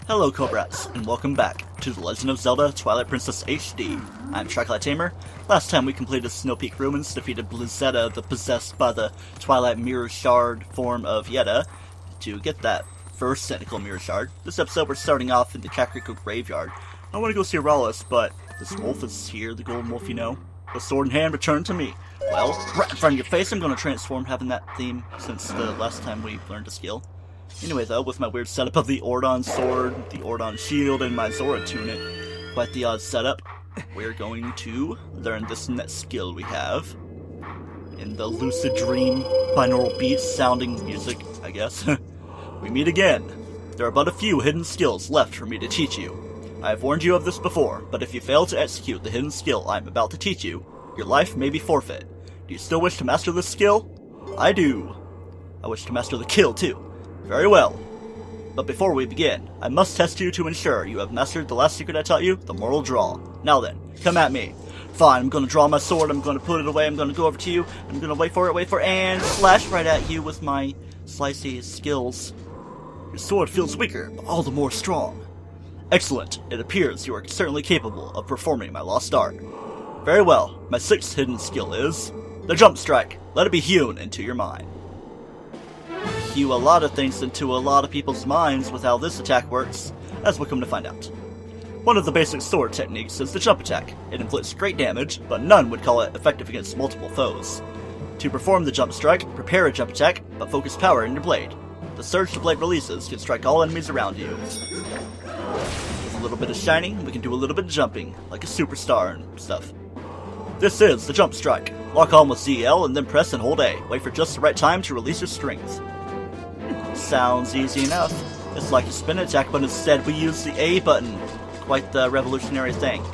Hello Cobrats, and welcome back to The Legend of Zelda Twilight Princess HD. I'm TryclydeTamer. Last time we completed Snow Peak Ruins, defeated Blizzetta, the possessed by the Twilight Mirror Shard form of Yetta, to get that first technical Mirror Shard. This episode we're starting off in the Kakariko Graveyard. I want to go see Rallis, but this wolf is here, the golden wolf, you know. The sword in hand, return to me. Well, right in front of your face, I'm going to transform, having that theme since the last time we learned a skill. Anyway though, with my weird setup of the Ordon sword, the Ordon shield, and my Zora tunic, quite the odd setup, we're going to learn this next skill we have. In the lucid dream, binaural beat sounding music, I guess. We meet again. There are but a few hidden skills left for me to teach you. I have warned you of this before, but if you fail to execute the hidden skill I am about to teach you, your life may be forfeit. Do you still wish to master this skill? I do. I wish to master the kill too. Very well. But before we begin, I must test you to ensure you have mastered the last secret I taught you, the mortal draw. Now then, come at me. Fine, I'm gonna draw my sword, I'm gonna put it away, I'm gonna go over to you, I'm gonna wait for it, and slash right at you with my slicey skills. Your sword feels weaker, but all the more strong. Excellent. It appears you are certainly capable of performing my lost art. Very well. My sixth hidden skill is the jump strike. Let it be hewn into your mind. Hew a lot of things into a lot of people's minds with how this attack works, as we'll come to find out. One of the basic sword techniques is the jump attack. It inflicts great damage, but none would call it effective against multiple foes. To perform the jump strike, prepare a jump attack, but focus power in your blade. The surge the blade releases can strike all enemies around you. With a little bit of shining, we can do a little bit of jumping, like a superstar and stuff. This is the jump strike. Lock on with ZL and then press and hold A. Wait for just the right time to release your strength. Sounds easy enough. It's like a spin attack, but instead we use the A button. Quite the revolutionary thing.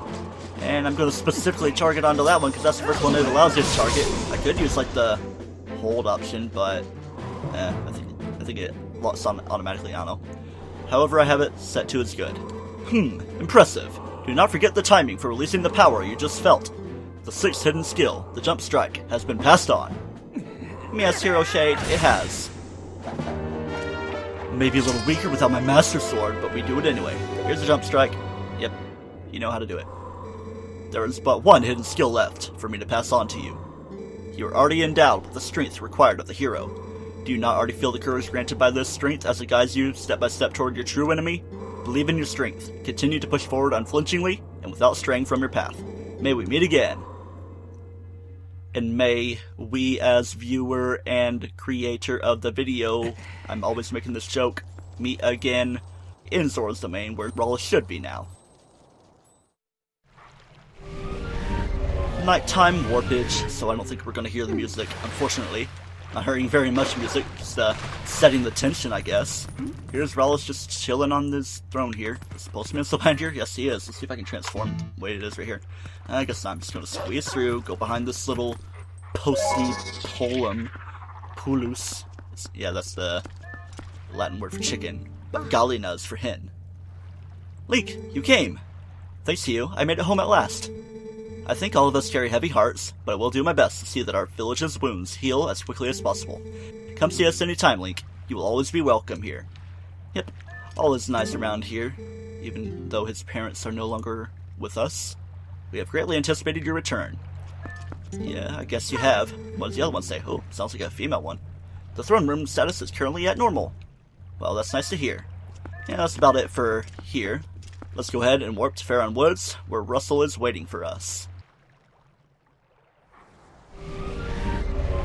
And I'm going to specifically target onto that one because that's the first one that allows you to target. I could use like the hold option, but I think it locks on automatically, I don't know. However I have it set to is good. Impressive. Do not forget the timing for releasing the power you just felt. The sixth hidden skill, the jump strike, has been passed on. Yes, Hero Shade, it has. Maybe a little weaker without my Master Sword, but we do it anyway. Here's the jump strike. Yep, you know how to do it. There is but one hidden skill left for me to pass on to you. You are already endowed with the strength required of the hero. Do you not already feel the courage granted by this strength as it guides you step by step toward your true enemy? Believe in your strength. Continue to push forward unflinchingly and without straying from your path. May we meet again. And may we, as viewer and creator of the video, I'm always making this joke, meet again in Zora's Domain, where Rallis should be now. Nighttime warpage, so I don't think we're going to hear the music, unfortunately. Not hearing very much music, just setting the tension, I guess. Here's Rallis just chilling on his throne here. Is the postman still behind here? Yes, he is. Let's see if I can transform the way it is right here. I guess not. I'm just going to squeeze through, go behind this little posty polum. Pulus. Yeah, that's the Latin word for chicken. But gallina is for hen. Link, you came. Thanks to you, I made it home at last. I think all of us carry heavy hearts, but I will do my best to see that our village's wounds heal as quickly as possible. Come see us anytime, Link. You will always be welcome here. Yep, all is nice around here, even though his parents are no longer with us. We have greatly anticipated your return. Yeah, I guess you have. What does the other one say? Oh, sounds like a female one. The throne room status is currently at normal. Well, that's nice to hear. Yeah, that's about it for here. Let's go ahead and warp to Faron Woods, where Russell is waiting for us.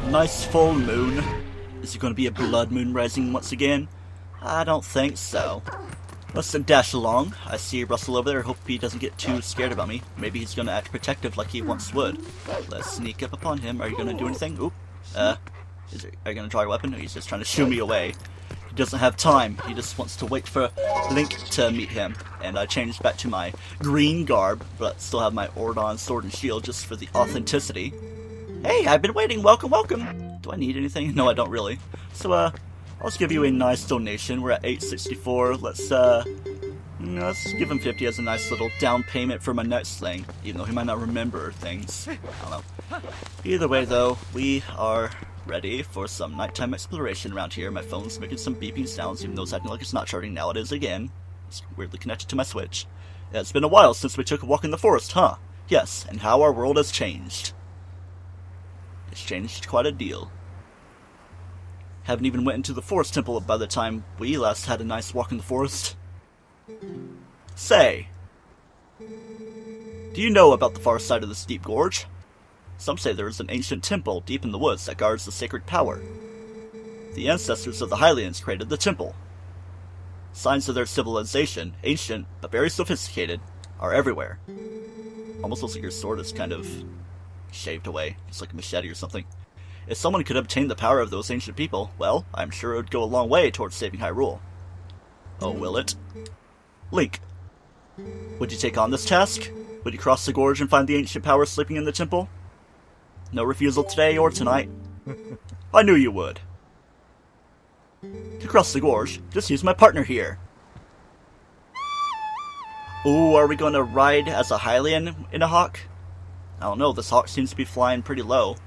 Nice full moon. Is it going to be a blood moon rising once again? I don't think so. Let's dash along. I see Russell over there. Hope he doesn't get too scared about me. Maybe he's going to act protective like he once would. Let's sneak up upon him. Are you going to do anything? Oop. Are you going to draw your weapon? No, he's just trying to shoo me away. He doesn't have time. He just wants to wait for Link to meet him. And I changed back to my green garb, but still have my Ordon sword and shield just for the authenticity. Hey, I've been waiting. Welcome, welcome. Do I need anything? No, I don't really. So, I'll just give you a nice donation. We're at 864. Let's give him 50 as a nice little down payment for my next thing, even though he might not remember things. I don't know. Either way, though, we are ready for some nighttime exploration around here. My phone's making some beeping sounds, even though it's acting like it's not charging. Now it is again. It's weirdly connected to my Switch. It's been a while since we took a walk in the forest, huh? Yes, and how our world has changed. It's changed quite a deal. Haven't even went into the forest temple by the time we last had a nice walk in the forest. Say, do you know about the far side of this deep gorge? Some say there is an ancient temple deep in the woods that guards the sacred power. The ancestors of the Hylians created the temple. Signs of their civilization, ancient but very sophisticated, are everywhere. Almost looks like your sword is kind of shaved away, just like a machete or something. If someone could obtain the power of those ancient people, well, I'm sure it would go a long way towards saving Hyrule. Oh, will it? Link, would you take on this task? Would you cross the gorge and find the ancient power sleeping in the temple? No refusal today or tonight. I knew you would. To cross the gorge, just use my partner here. Ooh, are we going to ride as a Hylian in a hawk? I don't know, this hawk seems to be flying pretty low.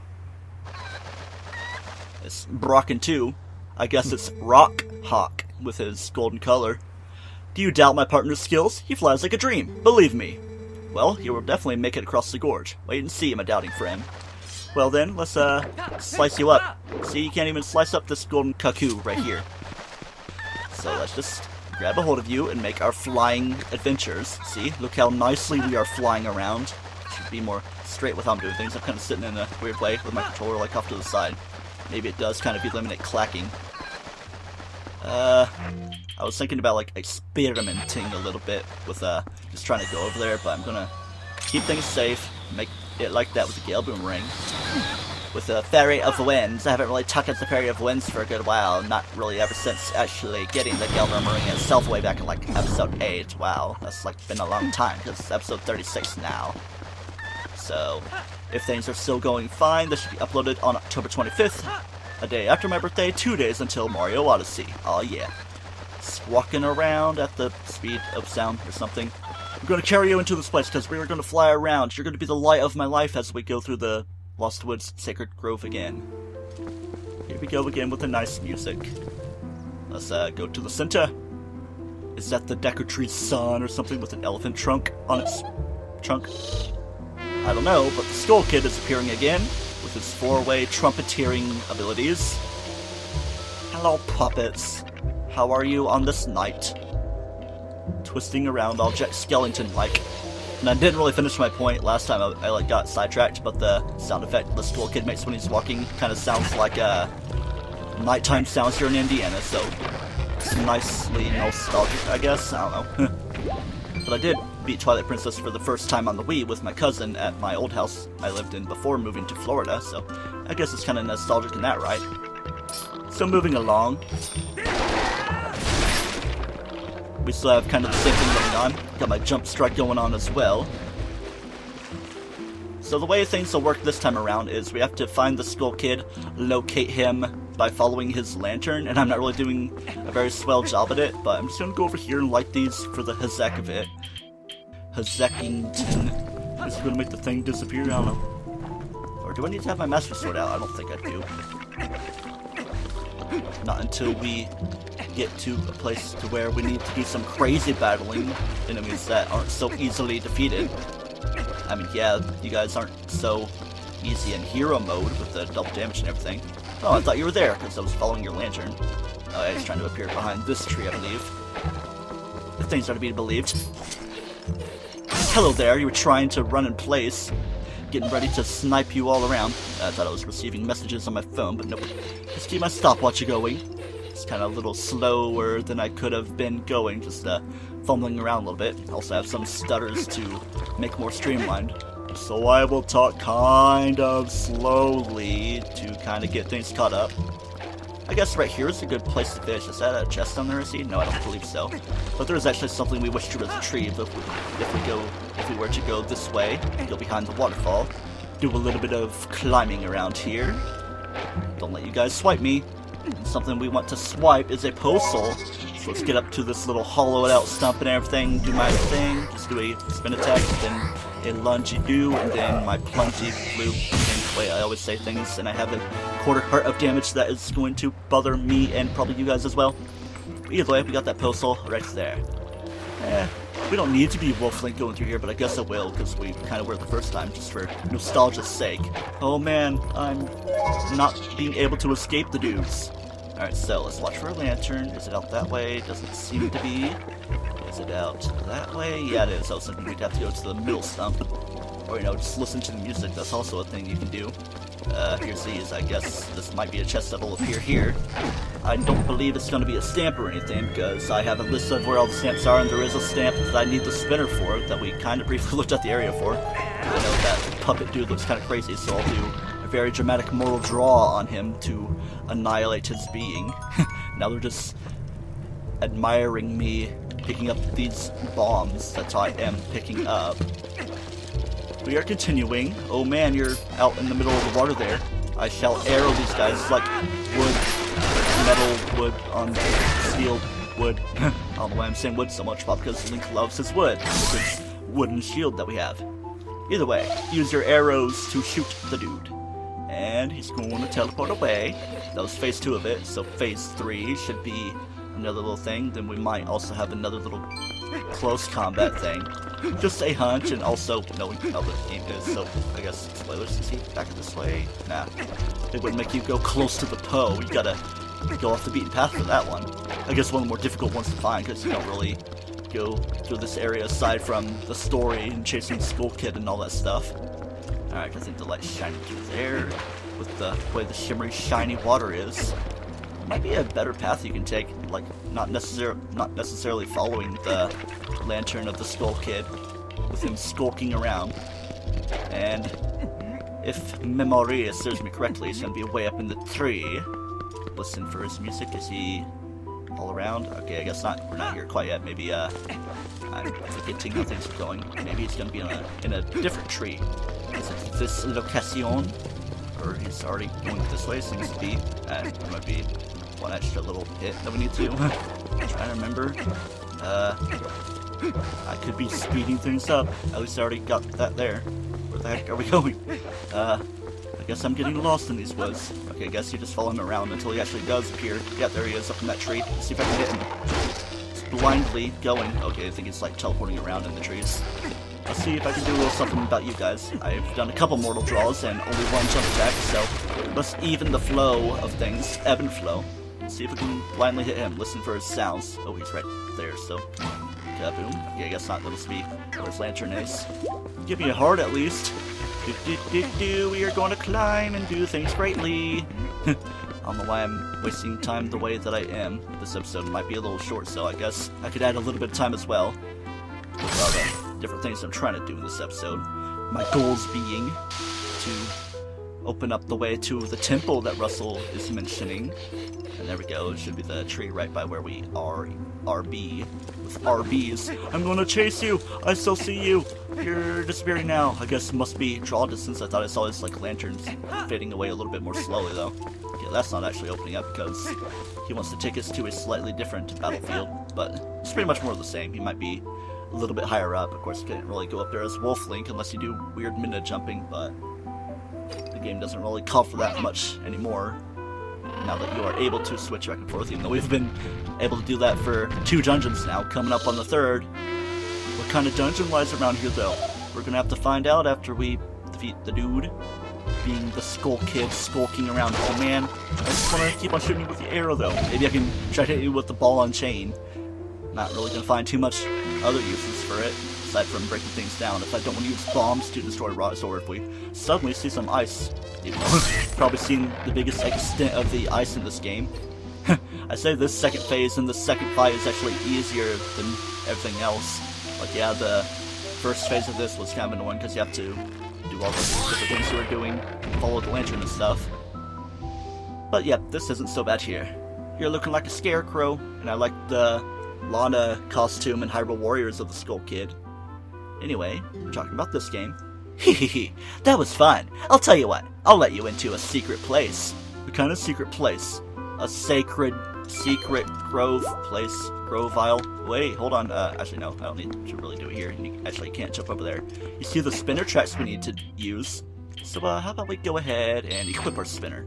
It's Brocken too. I guess it's Rock Hawk with his golden color. Do you doubt my partner's skills? He flies like a dream, believe me. Well, he will definitely make it across the gorge. Wait and see, my doubting friend. Well then, let's slice you up. See, you can't even slice up this golden cuckoo right here. So let's just grab a hold of you and make our flying adventures. See, look how nicely we are flying around. Should be more straight with how I'm doing things. I'm kind of sitting in a weird way with my controller like off to the side. Maybe it does kind of eliminate clacking. I was thinking about like experimenting a little bit with just trying to go over there, but I'm gonna keep things safe, make it like that with the Gale Boomerang. With the Fairy of Winds, I haven't really talked as the Fairy of Winds for a good while, not really ever since actually getting the Gale Boomerang itself way back in like episode 8. Wow, that's like been a long time, because it's episode 36 now. So, if things are still going fine, this should be uploaded on October 25th, a day after my birthday, 2 days until Mario Odyssey. Oh yeah. Walking around at the speed of sound or something. I'm going to carry you into this place because we are going to fly around. You're going to be the light of my life as we go through the Lost Woods Sacred Grove again. Here we go again with the nice music. Let's go to the center. Is that the Deku Tree's son or something with an elephant trunk on its trunk? I don't know, but the Skull Kid is appearing again with his 4-way trumpeteering abilities. Hello, puppets. How are you on this night? Twisting around all Jack Skellington-like. And I didn't really finish my point last time. I like got sidetracked, but the sound effect the Skull Kid makes when he's walking kind of sounds like nighttime sounds here in Indiana, so it's nicely nostalgic, I guess. I don't know. But I did beat Twilight Princess for the first time on the Wii with my cousin at my old house I lived in before moving to Florida, so I guess it's kind of nostalgic in that, right? So moving along, we still have kind of the same thing going on. Got my jump strike going on as well. So the way things will work this time around is we have to find the Skull Kid, locate him by following his lantern, and I'm not really doing a very swell job at it, but I'm just going to go over here and light these for the heck of it. Hezeckington. Is it going to make the thing disappear? I don't know. Or do I need to have my Master Sword out? I don't think I do. Not until we get to a place to where we need to do some crazy battling enemies that aren't so easily defeated. I mean, yeah, you guys aren't so easy in hero mode with the double damage and everything. Oh, I thought you were there because I was following your lantern. Oh, I was trying to appear behind this tree, I believe. If things are to be believed. Hello there, you were trying to run in place. Getting ready to snipe you all around. I thought I was receiving messages on my phone, but nope. Just keep my stopwatch going. It's kind of a little slower than I could have been going, just fumbling around a little bit. Also have some stutters to make more streamlined. So I will talk kind of slowly to kind of get things caught up. I guess right here is a good place to fish. Is that a chest on there, I see? No, I don't believe so. But there is actually something we wish to retrieve if we were to go this way, go behind the waterfall, do a little bit of climbing around here. Don't let you guys swipe me. And something we want to swipe is a postal. So let's get up to this little hollowed out stump and everything, do my thing, just do a spin attack, then a lungy-do, and then my plungy loop. Same way I always say things, and I have a quarter heart of damage that is going to bother me and probably you guys as well. But either way, we got that postal right there. We don't need to be Wolf Link going through here, but I guess I will, because we kind of were the first time, just for nostalgia's sake. Oh man, I'm not being able to escape the dudes. Alright, so let's watch for a lantern. Is it out that way? Doesn't seem to be. Is it out that way? Yeah, it is. I was thinking we'd have to go to the middle stump. Or, you know, just listen to the music. That's also a thing you can do. Here's these. I guess this might be a chest that will appear here. I don't believe it's going to be a stamp or anything, because I have a list of where all the stamps are, and there is a stamp that I need the spinner for, that we kind of briefly looked at the area for. I know that puppet dude looks kind of crazy, so I'll do a very dramatic mortal draw on him to annihilate his being. Now they're just admiring me picking up these bombs that I am picking up. We are continuing. Oh man, you're out in the middle of the water there. I shall arrow these guys like wood, metal, wood on steel, wood. I don't know why I'm saying wood so much, probably because Link loves his wood. With his wooden shield that we have. Either way, use your arrows to shoot the dude. And he's going to teleport away. That was phase 2 of it, so phase 3 should be another little thing. Then we might also have another little close combat thing. Just a hunch, and also knowing how the game is, so I guess spoilers. Is he back this way? Nah. It would make you go close to the Poe. You gotta go off the beaten path for that one. I guess one of the more difficult ones to find, because you don't really go through this area aside from the story and chasing Skull Kid and all that stuff. Alright, I think the light's shining through there. With the way the shimmery, shiny water is. Might be a better path you can take, like not necessarily following the lantern of the Skull Kid, with him skulking around. And if memory serves me correctly, he's gonna be way up in the tree. Listen for his music. Is he all around? Okay, I guess not. We're not here quite yet. Maybe I'm forgetting how things are going. Maybe he's gonna be in a different tree. Is it this location? Or he's already going this way? Seems to be. There might be one extra little hit that we need to. I'm trying to remember. I could be speeding things up. At least I already got that there. Where the heck are we going? I guess I'm getting lost in these woods. Okay, I guess you just follow him around until he actually does appear. Yeah, there he is up in that tree. Let's see if I can hit him. Just blindly going. Okay, I think it's like teleporting around in the trees. Let's see if I can do a little something about you guys. I've done a couple mortal draws and only one jump attack, so let's even the flow of things. Ebb and flow. See if we can blindly hit him. Listen for his sounds. Oh, he's right there, so kaboom. Yeah, I guess not. Let us be where his lantern is. Give me a heart at least. We are going to climb and do things greatly. I don't know why I'm wasting time the way that I am. This episode might be a little short, so I guess I could add a little bit of time as well. With all the different things I'm trying to do in this episode. My goals being to open up the way to the temple that Russell is mentioning. And there we go, it should be the tree right by where we are. RB. With RBs. I'm gonna chase you! I still see you! You're disappearing now. I guess it must be draw distance. I thought I saw his like lanterns fading away a little bit more slowly though. Okay, that's not actually opening up because he wants to take us to a slightly different battlefield. But it's pretty much more of the same. He might be a little bit higher up. Of course, you can't really go up there as Wolf Link unless you do weird minute jumping, but the game doesn't really call for that much anymore. Now that you are able to switch back and forth, even though we've been able to do that for 2 dungeons now, coming up on the 3rd. What kind of dungeon lies around here, though? We're gonna have to find out after we defeat the dude, being the Skull Kid skulking around. Oh man, I just wanna keep on shooting with the arrow, though. Maybe I can try to hit you with the ball on chain. Not really gonna find too much other uses for it, aside from breaking things down. If I don't want to use bombs to destroy rocks, or if we suddenly see some ice. Even though I've probably seen the biggest extent of the ice in this game. I say this second phase and the second fight is actually easier than everything else. Like, yeah, the first phase of this was kind of annoying because you have to do all the different things you were doing, follow the lantern and stuff. But yeah, this isn't so bad here. You're looking like a scarecrow, and I like the Lana costume and Hyrule Warriors of the Skull Kid. Anyway, we're talking about this game. Hehehe, that was fun. I'll tell you what, I'll let you into a secret place. What kind of secret place? A secret grove place. Grove Isle. Wait, hold on. Actually, no, I don't need to really do it here. You actually can't jump over there. You see the spinner tracks we need to use. So, how about we go ahead and equip our spinner?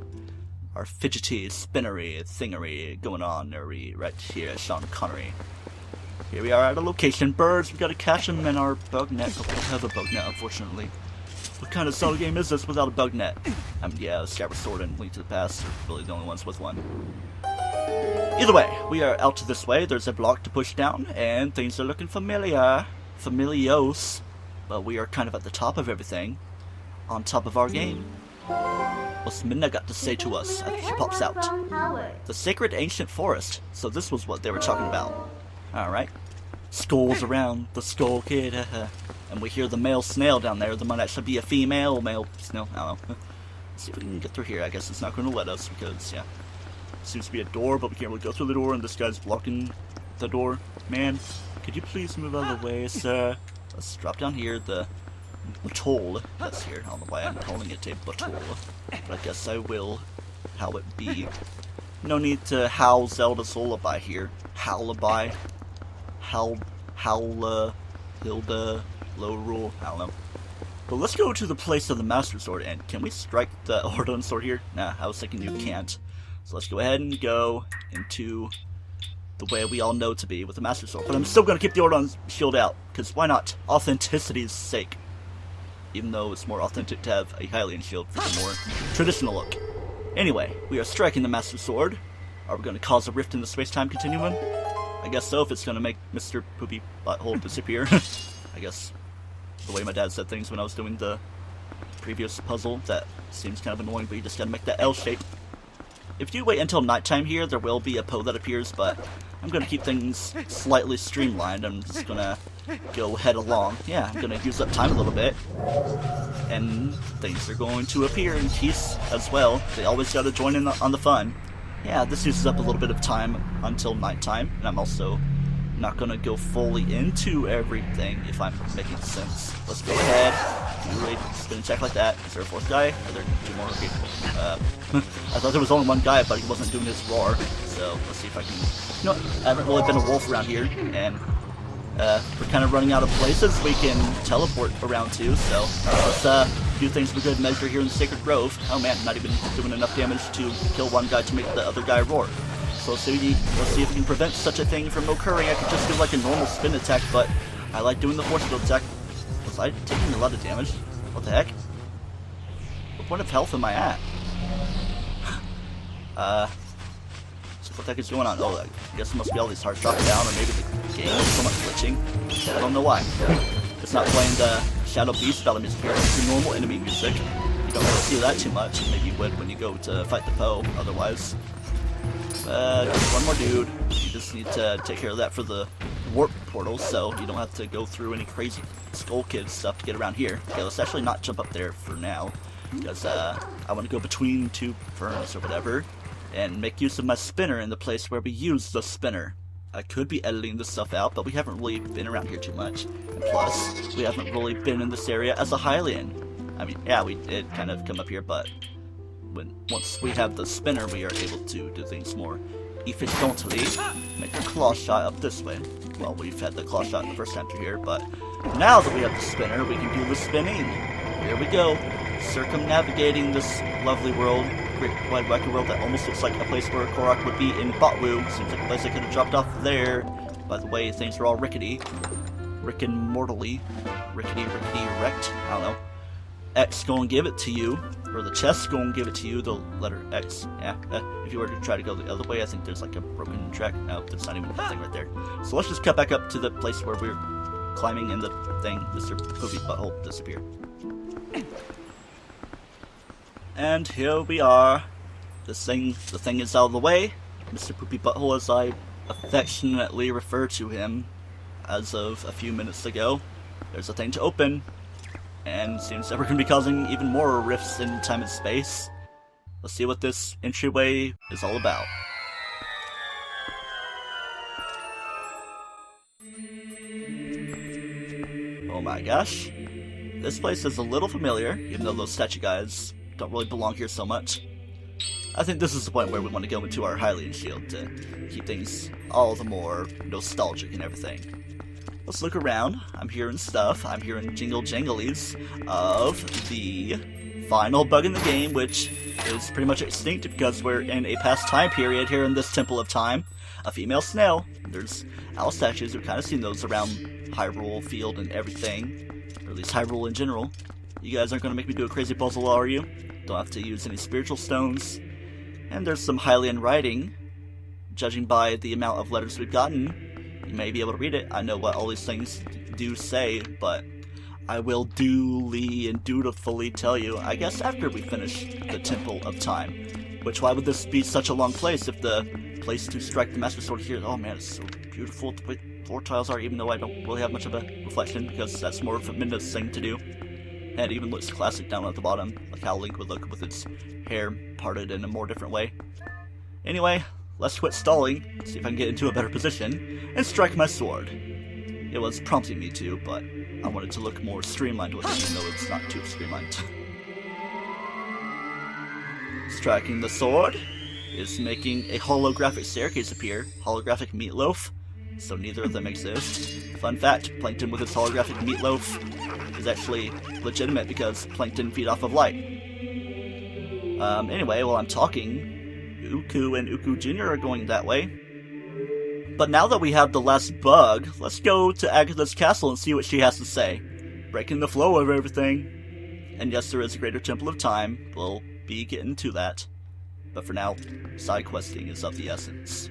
Our fidgety, spinnery, thingery going on right here, Sean Connery. Here we are at a location. Birds, we gotta catch them in our bug net, but we don't have a bug net, unfortunately. What kind of Zelda game is this without a bug net? Yeah, Skyward Sword and Link to the Past are really the only ones with one. Either way, we are out this way. There's a block to push down, and things are looking familiar. Familios. But we are kind of at the top of everything. On top of our game. What's Minna got to say to us after she pops out? The sacred ancient forest. So this was what they were talking about. Alright. Skulls around the skull kid. And we hear the male snail down there. There might actually be a female male snail. I don't know. Let's see if we can get through here. I guess it's not going to let us because, yeah. Seems to be a door, but we can't really go through the door, and this guy's blocking the door. Man, could you please move out of the way, sir? Let's drop down here. The toll that's here. I don't know why I'm calling it a butthole, but I guess I will. How it be. No need to howl Zelda's lullaby here. Howlaby. Howla. Hilda. Low rule. I don't know. But let's go to the place of the Master Sword, and can we strike the Ordon Sword here? Nah, I was thinking you can't. So let's go ahead and go into the way we all know to be with the Master Sword. But I'm still going to keep the Ordon shield out, because why not? Authenticity's sake. Even though it's more authentic to have a Hylian shield for the more traditional look. Anyway, we are striking the Master Sword. Are we going to cause a rift in the space-time continuum? I guess so, if it's going to make Mr. Poopy Butthole disappear. I guess the way my dad said things when I was doing the previous puzzle, that seems kind of annoying, but you just got to make that L shape. If you wait until nighttime here, there will be a Poe that appears, but I'm going to keep things slightly streamlined. I'm just going to go head along. Yeah, I'm going to use up time a little bit. And things are going to appear in peace as well. They always got to join in on the fun. Yeah, this uses up a little bit of time until nighttime, and I'm also not going to go fully into everything, if I'm making sense. Let's go ahead. Really spin and check like that. Is there a fourth guy? Are there two more? Okay. I thought there was only one guy, but he wasn't doing his roar. So let's see if I can. You know, I haven't really been a wolf around here, and we're kind of running out of places we can teleport around to. So let's do things with good measure here in the Sacred Grove. Oh man, not even doing enough damage to kill one guy to make the other guy roar. So let's see if we can prevent such a thing from occurring. I could just do like a normal spin attack, but I like doing the force field attack. Was I taking a lot of damage? What the heck? What point of health am I at? So what the heck is going on? Oh, I guess it must be all these hearts dropping down, or maybe the game is so much glitching. I don't know why. It's not playing the Shadow Beast battle music here. It's the normal enemy music. You don't really see that too much. Maybe you would when you go to fight the Poe, otherwise. Just one more dude. You just need to take care of that for the warp portal, so you don't have to go through any crazy Skull Kid stuff to get around here. Okay, let's actually not jump up there for now, because I want to go between two ferns or whatever, and make use of my spinner in the place where we use the spinner. I could be editing this stuff out, but we haven't really been around here too much. And plus, we haven't really been in this area as a Hylian. I mean, yeah, we did kind of come up here, but once we have the spinner, we are able to do things more efficiently. Make a claw shot up this way. Well, we've had the claw shot the first time through here, but now that we have the spinner, we can do the spinning. Here we go, circumnavigating this lovely world, great wide wacky world that almost looks like a place where Korok would be in Botwu. Seems like a place I could have dropped off there. By the way, things are all rickety. Rick and mortally. Rickety, wrecked. I don't know. X gonna give it to you, or the chest's gonna give it to you, the letter X. Yeah, if you were to try to go the other way, I think there's like a broken track. No, there's not even a thing right there. So let's just cut back up to the place where we're climbing and the thing, Mr. Poopy Butthole, disappeared. And here we are. The thing is out of the way. Mr. Poopy Butthole, as I affectionately refer to him as of a few minutes ago. There's a thing to open. And seems that we're going to be causing even more rifts in time and space. Let's see what this entryway is all about. Oh my gosh. This place is a little familiar, even though those statue guys don't really belong here so much. I think this is the point where we want to go into our Hylian shield to keep things all the more nostalgic and everything. Let's look around. I'm hearing stuff. I'm hearing jingle janglies of the final bug in the game, which is pretty much extinct because we're in a past time period here in this Temple of Time. A female snail. There's owl statues. We've kind of seen those around Hyrule Field and everything, or at least Hyrule in general. You guys aren't going to make me do a crazy puzzle, are you? Don't have to use any spiritual stones. And there's some Hylian writing. Judging by the amount of letters we've gotten, you may be able to read it. I know what all these things do say, but I will duly and dutifully tell you, I guess after we finish the Temple of Time. Which, why would this be such a long place if the place to strike the Master Sword here, oh man, it's so beautiful the way floor tiles are, even though I don't really have much of a reflection, because that's more of a Minda's thing to do. And it even looks classic down at the bottom, like how Link would look with its hair parted in a more different way. Anyway, let's quit stalling, see if I can get into a better position, and strike my sword. It was prompting me to, but I wanted to look more streamlined with it, even though it's not too streamlined. Striking the sword is making a holographic staircase appear. Holographic meatloaf, so neither of them exist. Fun fact, Plankton with his holographic meatloaf is actually legitimate because Plankton feed off of light. Anyway, while I'm talking, Uku and Uku Jr. are going that way. But now that we have the last bug, let's go to Agatha's castle and see what she has to say. Breaking the flow of everything. And yes, there is a greater Temple of Time. We'll be getting to that. But for now, side questing is of the essence.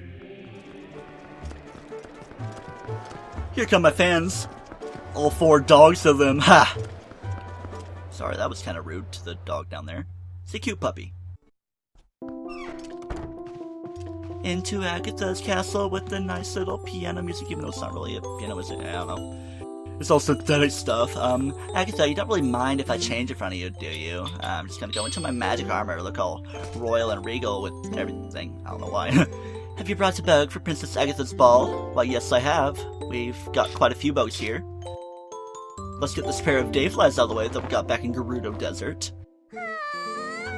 Here come my fans. All 4 dogs of them. Ha! Sorry, that was kind of rude to the dog down there. It's a cute puppy. Into Agatha's castle with the nice little piano music, even though it's not really a piano music, I don't know. It's all synthetic stuff. Agatha, you don't really mind if I change in front of you, do you? I'm just gonna go into my magic armor, look all royal and regal with everything. I don't know why. Have you brought a bogue for Princess Agatha's ball? Why, yes, I have. We've got quite a few bogues here. Let's get this pair of dayflies out of the way that we got back in Gerudo Desert.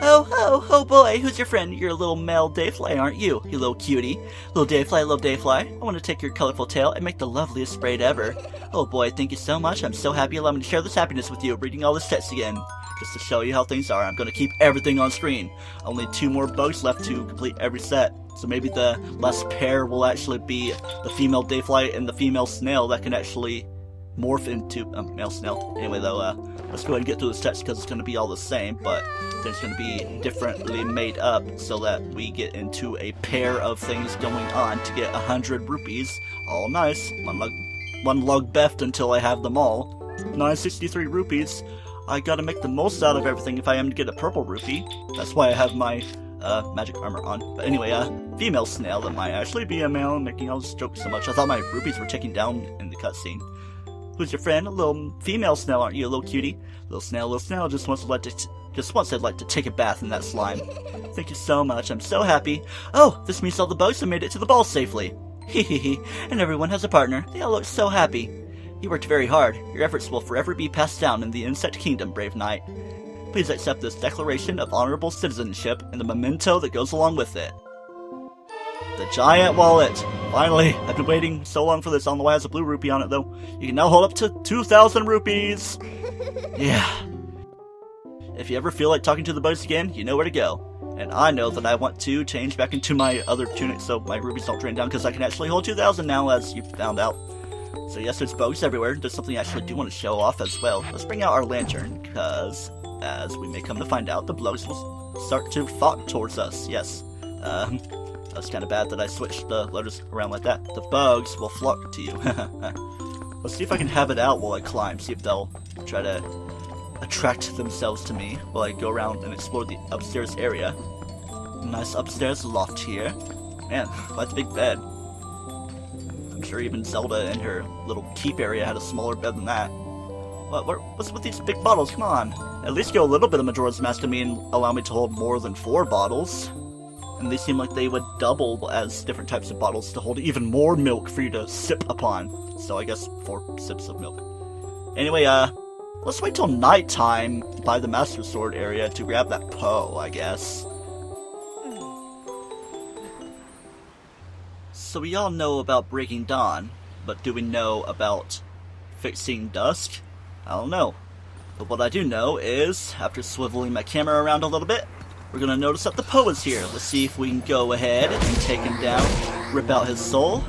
Oh boy, who's your friend? You're a little male dayfly, aren't you? You little cutie. Little dayfly, I want to take your colorful tail and make the loveliest braid ever. Oh boy, thank you so much. I'm so happy. Allow me to share this happiness with you, reading all this text again. Just to show you how things are, I'm going to keep everything on screen. Only 2 more bugs left to complete every set. So maybe the last pair will actually be the female dayfly and the female snail that can actually morph into a male snail. Anyway though, let's go ahead and get through this text because it's going to be all the same, but there's going to be differently made up so that we get into a pair of things going on to get 100 rupees. All nice. One log beft until I have them all. 963 rupees. I gotta make the most out of everything if I am to get a purple rupee. That's why I have my magic armor on. But anyway, female snail that might actually be a male, making all this joke so much. I thought my rupees were ticking down in the cutscene. Who's your friend? A little female snail, aren't you, a little cutie? Little snail just wants I'd like to take a bath in that slime. Thank you so much, I'm so happy. Oh, this means all the bugs have made it to the ball safely. Hehehe, and everyone has a partner. They all look so happy. You worked very hard. Your efforts will forever be passed down in the insect kingdom, brave knight. Please accept this declaration of honorable citizenship and the memento that goes along with it. The giant wallet! Finally! I've been waiting so long for this. I don't know why it has a blue rupee on it, though. You can now hold up to 2,000 rupees! Yeah. If you ever feel like talking to the bugs again, you know where to go. And I know that I want to change back into my other tunic so my rupees don't drain down, because I can actually hold 2,000 now, as you found out. So yes, there's bugs everywhere. There's something I actually do want to show off as well. Let's bring out our lantern, because, as we may come to find out, the bugs will start to flock towards us. Yes. That's kind of bad that I switched the letters around like that. The bugs will flock to you. Let's see if I can have it out while I climb. See if they'll try to attract themselves to me while I go around and explore the upstairs area. Nice upstairs loft here. Man, quite the big bed. I'm sure even Zelda in her little keep area had a smaller bed than that. What's with these big bottles? Come on. At least go a little bit of Majora's Mask to me and allow me to hold more than 4 bottles. And they seem like they would double as different types of bottles to hold even more milk for you to sip upon. So I guess 4 sips of milk. Anyway, let's wait till nighttime by the Master Sword area to grab that Poe, I guess. So we all know about Breaking Dawn, but do we know about fixing dusk? I don't know. But what I do know is, after swiveling my camera around a little bit, we're gonna notice that the Poe is here. Let's see if we can go ahead and take him down, rip out his soul,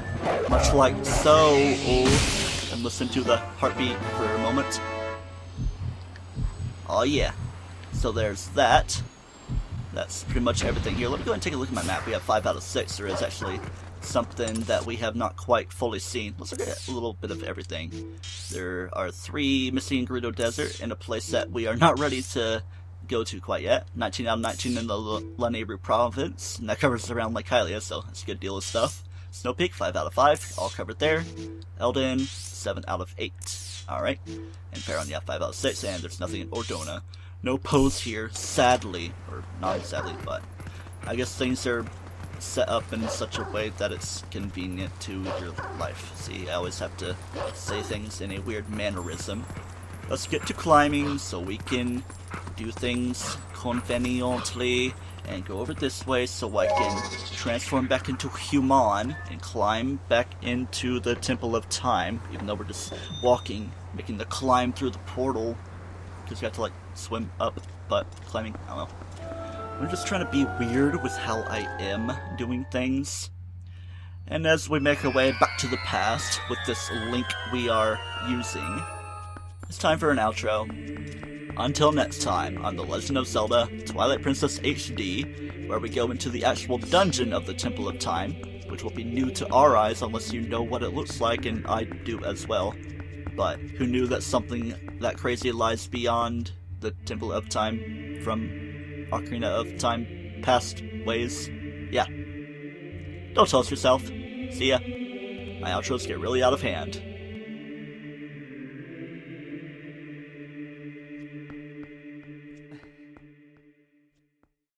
much like so. And listen to the heartbeat for a moment. Oh yeah. So there's that. That's pretty much everything here. Let me go ahead and take a look at my map. We have 5 out of 6. There is actually something that we have not quite fully seen. Let's look at a little bit of everything. There are 3 missing in Gerudo Desert in a place that we are not ready to go to quite yet. 19 out of 19 in the Lanayru province, and that covers around Lake Hylia, so that's a good deal of stuff. Snow Peak, 5 out of 5, all covered there. Eldon, 7 out of 8. Alright. And Faron, yeah, 5 out of 6, and there's nothing in Ordona. No pose here, sadly, or not sadly, but I guess things are set up in such a way that it's convenient to your life. See, I always have to say things in a weird mannerism. Let's get to climbing so we can do things conveniently and go over this way so I can transform back into human and climb back into the Temple of Time, even though we're just walking, making the climb through the portal, because you have to like swim up, but climbing, I don't know. I'm just trying to be weird with how I am doing things. And as we make our way back to the past with this link we are using, it's time for an outro. Until next time on The Legend of Zelda Twilight Princess HD, where we go into the actual dungeon of the Temple of Time, which will be new to our eyes unless you know what it looks like, and I do as well. But who knew that something that crazy lies beyond the Temple of Time from Ocarina of Time past ways? Yeah. Don't tell us yourself. See ya. My outros get really out of hand.